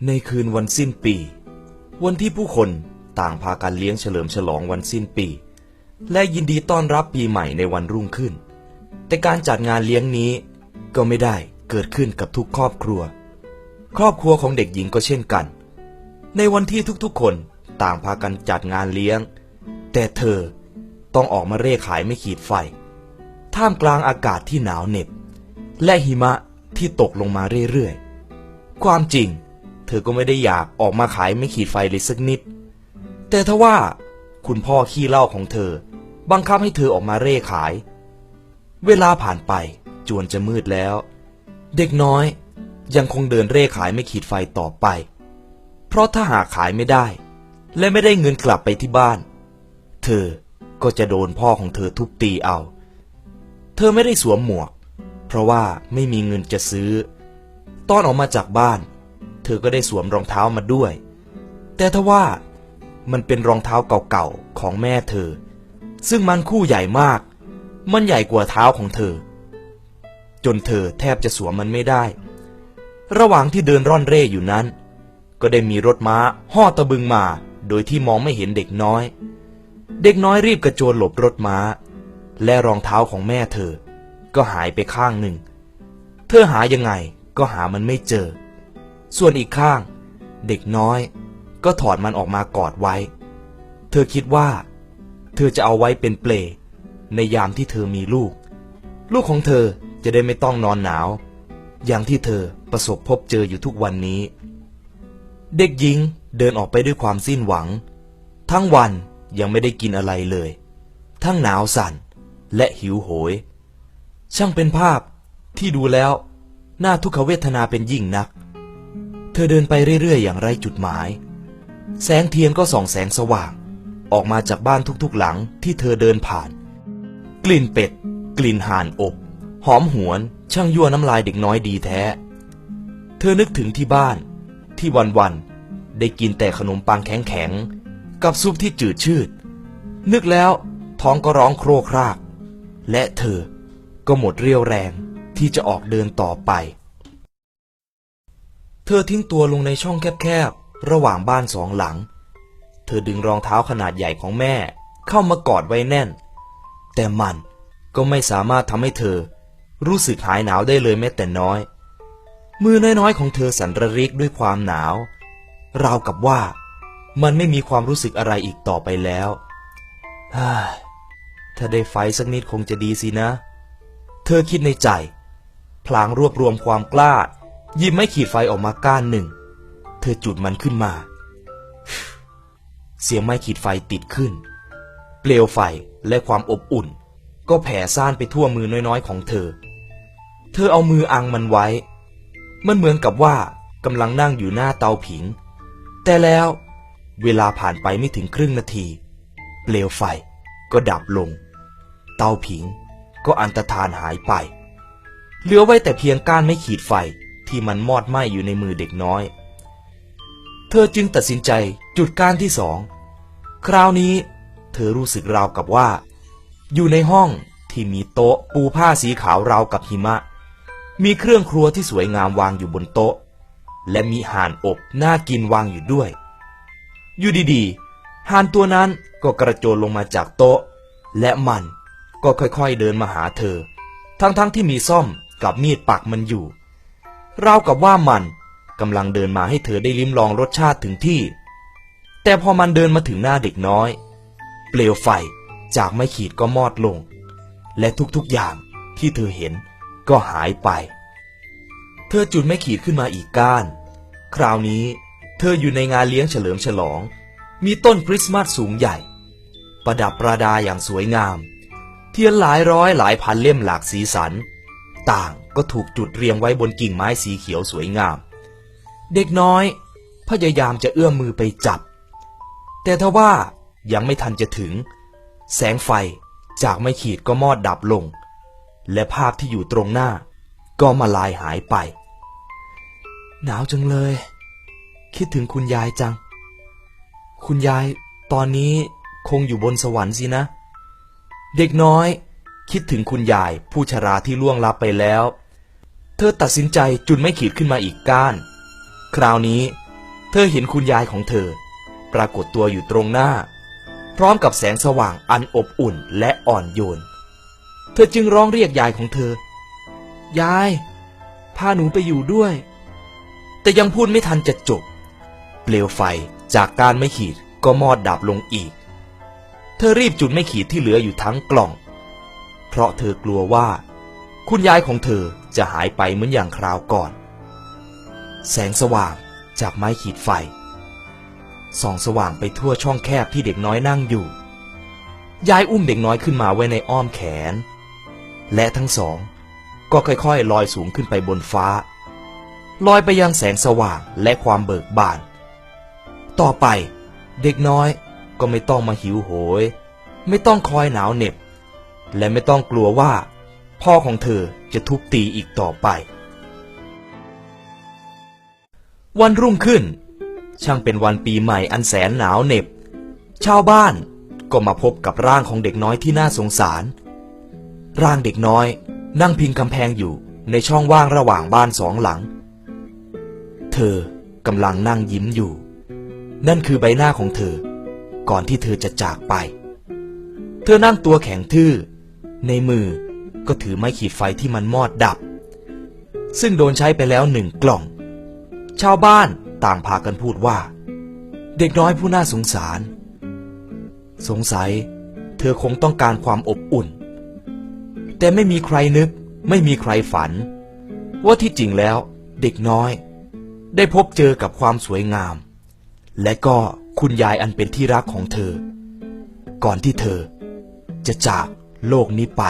ในคืนวันสิ้นปีวันที่ผู้คนต่างพากันเลี้ยงเฉลิมฉลองวันสิ้นปีและยินดีต้อนรับปีใหม่ในวันรุ่งขึ้นแต่การจัดงานเลี้ยงนี้ก็ไม่ได้เกิดขึ้นกับทุกครอบครัวของเด็กหญิงก็เช่นกันในวันที่ทุกๆคนต่างพากันจัดงานเลี้ยงแต่เธอต้องออกมาเร่ขายไม่ขีดไฟท่ามกลางอากาศที่หนาวเหน็บและหิมะที่ตกลงมาเรื่อยๆความจริงเธอก็ไม่ได้อยากออกมาขายไม่ขีดไฟเลยสักนิดแต่ทว่าคุณพ่อขี้เหล้าของเธอบังคับให้เธอออกมาเร่ขายเวลาผ่านไปจวนจะมืดแล้วเด็กน้อยยังคงเดินเร่ขายไม่ขีดไฟต่อไปเพราะถ้าหากขายไม่ได้และไม่ได้เงินกลับไปที่บ้านเธอก็จะโดนพ่อของเธอทุบตีเอาเธอไม่ได้สวมหมวกเพราะว่าไม่มีเงินจะซื้อตอนออกมาจากบ้านเธอก็ได้สวมรองเท้ามาด้วยแต่ทว่ามันเป็นรองเท้าเก่าๆของแม่เธอซึ่งมันคู่ใหญ่มากมันใหญ่กว่าเท้าของเธอจนเธอแทบจะสวมมันไม่ได้ระหว่างที่เดินร่อนเร่อยู่นั้นก็ได้มีรถม้าห่อตะบึงมาโดยที่มองไม่เห็นเด็กน้อยรีบกระโจนหลบรถม้าและรองเท้าของแม่เธอก็หายไปข้างหนึ่งเธอหายังไงก็หามันไม่เจอส่วนอีกข้างเด็กน้อยก็ถอดมันออกมากอดไว้เธอคิดว่าเธอจะเอาไว้เป็นเปลในยามที่เธอมีลูกของเธอจะได้ไม่ต้องนอนหนาวอย่างที่เธอประสบพบเจออยู่ทุกวันนี้เด็กหญิงเดินออกไปด้วยความสิ้นหวังทั้งวันยังไม่ได้กินอะไรเลยทั้งหนาวสั่นและหิวโหยช่างเป็นภาพที่ดูแล้วน่าทุกขเวทนาเป็นยิ่งนักเธอเดินไปเรื่อยๆอย่างไร้จุดหมายแสงเทียนก็ส่องแสงสว่างออกมาจากบ้านทุกๆหลังที่เธอเดินผ่านกลิ่นเป็ดกลิ่นห่านอบหอมหวนช่างยั่วน้ำลายเด็กน้อยดีแท้เธอนึกถึงที่บ้านที่วันๆได้กินแต่ขนมปังแข็งๆกับซุปที่จืดชืดนึกแล้วท้องก็ร้องโครกครากและเธอก็หมดเรี่ยวแรงที่จะออกเดินต่อไปเธอทิ้งตัวลงในช่องแคบๆระหว่างบ้านสองหลังเธอดึงรองเท้าขนาดใหญ่ของแม่เข้ามากอดไว้แน่นแต่มันก็ไม่สามารถทำให้เธอรู้สึกหายหนาวได้เลยแม้แต่น้อยมือน้อยๆของเธอสั่นระริกด้วยความหนาวราวกับว่ามันไม่มีความรู้สึกอะไรอีกต่อไปแล้วถ้าได้ไฟสักนิดคงจะดีสินะเธอคิดในใจพลางรวบรวมความกล้าหยิบไม้ขีดไฟออกมาก้านหนึ่งเธอจุดมันขึ้นมาเสียงไม้ขีดไฟติดขึ้นเปลวไฟและความอบอุ่นก็แผ่ซ่านไปทั่วมือน้อยๆของเธอเอามืออังมันไว้มันเหมือนกับว่ากำลังนั่งอยู่หน้าเตาผิงแต่แล้วเวลาผ่านไปไม่ถึงครึ่งนาทีเปลวไฟก็ดับลงเตาผิงก็อันตรธานหายไปเหลือไว้แต่เพียงก้านไม้ขีดไฟที่มันมอดไหม้อยู่ในมือเด็กน้อยเธอจึงตัดสินใจจุดก้านที่สองคราวนี้เธอรู้สึกราวกับว่าอยู่ในห้องที่มีโต๊ะปูผ้าสีขาวราวกับหิมะมีเครื่องครัวที่สวยงามวางอยู่บนโต๊ะและมีห่านอบน่ากินวางอยู่ด้วยอยู่ดีๆห่านตัวนั้นก็กระโจนลงมาจากโต๊ะและมันก็ค่อยๆเดินมาหาเธอทั้งที่มีซ่อมกับมีดปักมันอยู่ราวกับว่ามันกำลังเดินมาให้เธอได้ลิ้มลองรสชาติถึงที่แต่พอมันเดินมาถึงหน้าเด็กน้อยเปลวไฟจากไม้ขีดก็มอดลงและทุกๆอย่างที่เธอเห็นก็หายไปเธอจุดไม้ขีดขึ้นมาอีกก้านคราวนี้เธออยู่ในงานเลี้ยงเฉลิมฉลองมีต้นคริสต์มาสสูงใหญ่ประดับประดาอย่างสวยงามเทียนหลายร้อยหลายพันเล่มหลากสีสันต่างก็ถูกจุดเรียงไว้บนกิ่งไม้สีเขียวสวยงามเด็กน้อยพยายามจะเอื้อมมือไปจับแต่ทว่ายังไม่ทันจะถึงแสงไฟจากไม้ขีดก็มอดดับลงและภาพที่อยู่ตรงหน้าก็มาลายหายไปหนาวจังเลยคิดถึงคุณยายจังคุณยายตอนนี้คงอยู่บนสวรรค์สินะเด็กน้อยคิดถึงคุณยายผู้ชราที่ล่วงลับไปแล้วเธอตัดสินใจจุดไม้ขีดขึ้นมาอีกก้านคราวนี้ เธอเห็นคุณยายของเธอปรากฏตัวอยู่ตรงหน้าพร้อมกับแสงสว่างอันอบอุ่นและอ่อนโยนเธอจึงร้องเรียกยายของเธอยายพาหนูไปอยู่ด้วยแต่ยังพูดไม่ทันจะจบเปลวไฟจากการไม้ขีดก็มอดดับลงอีกเธอรีบจุดไม้ขีดที่เหลืออยู่ทั้งกล่องเพราะเธอกลัวว่าคุณยายของเธอจะหายไปเหมือนอย่างคราวก่อนแสงสว่างจากไม้ขีดไฟส่องสว่างไปทั่วช่องแคบที่เด็กน้อยนั่งอยู่ยายอุ้มเด็กน้อยขึ้นมาไว้ในอ้อมแขนและทั้งสองก็ค่อยๆลอยสูงขึ้นไปบนฟ้าลอยไปยังแสงสว่างและความเบิกบานต่อไปเด็กน้อยก็ไม่ต้องมาหิวโหยไม่ต้องคอยหนาวเหน็บและไม่ต้องกลัวว่าพ่อของเธอจะทุบตีอีกต่อไปวันรุ่งขึ้นช่างเป็นวันปีใหม่อันแสนหนาวเหน็บชาวบ้านก็มาพบกับร่างของเด็กน้อยที่น่าสงสารร่างเด็กน้อยนั่งพิงกำแพงอยู่ในช่องว่างระหว่างบ้านสองหลังเธอกำลังนั่งยิ้มอยู่นั่นคือใบหน้าของเธอก่อนที่เธอจะจากไปเธอนั่งตัวแข็งทื่อในมือก็ถือไม้ขีดไฟที่มันมอดดับซึ่งโดนใช้ไปแล้ว1 กล่องชาวบ้านต่างพากันพูดว่าเด็กน้อยผู้น่าสงสารสงสัยเธอคงต้องการความอบอุ่นแต่ไม่มีใครนึกไม่มีใครฝันว่าที่จริงแล้วเด็กน้อยได้พบเจอกับความสวยงามและก็คุณยายอันเป็นที่รักของเธอก่อนที่เธอจะจากโลกนี้ไป